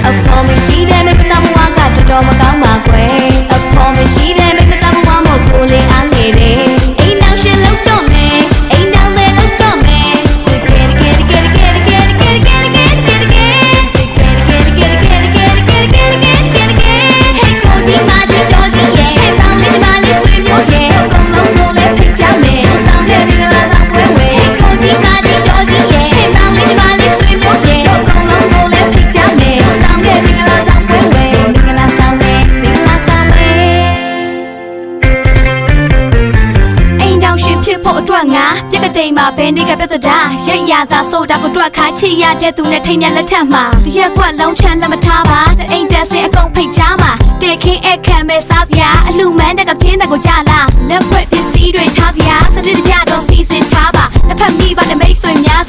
အဖေမရှိတဲ့မမတမဝါကတော်တော်မကောင်းပါကွယ်အဖေမရှိတဲ့မမတမဝါမို့ကိုလေးအားငယ်တယ်အိမ်နောက်ရှင်လောက်တော့မယ်အိမ်နောက်ပဲလောက်တော့မယ်ဖို့အတွက်ငါပြက်ကတိမ်မှာဘယ်နေ့ကပြတ်တာရရစာဆိုတာကိုတွက်ခါချစ်ရတဲ့သူနဲ့ထိန်မြလက်ထက်မှာတရက်ကွက်လုံးချမ်းလက်မထားပါတအိမ်တက်စင်အကုန်ဖိတ်ချမှာတေခင်းအခမ်းပဲစားစရာအလှမန်းတက်ကချင်းတက်ကိုကြလားလက်ဖွဲ့ပစ္စည်းတွေထားစရာစနစ်တကျတော့စီစဉ်ထားပါလက်ဖက်မိပါတဲ့မိတ်ဆွေများ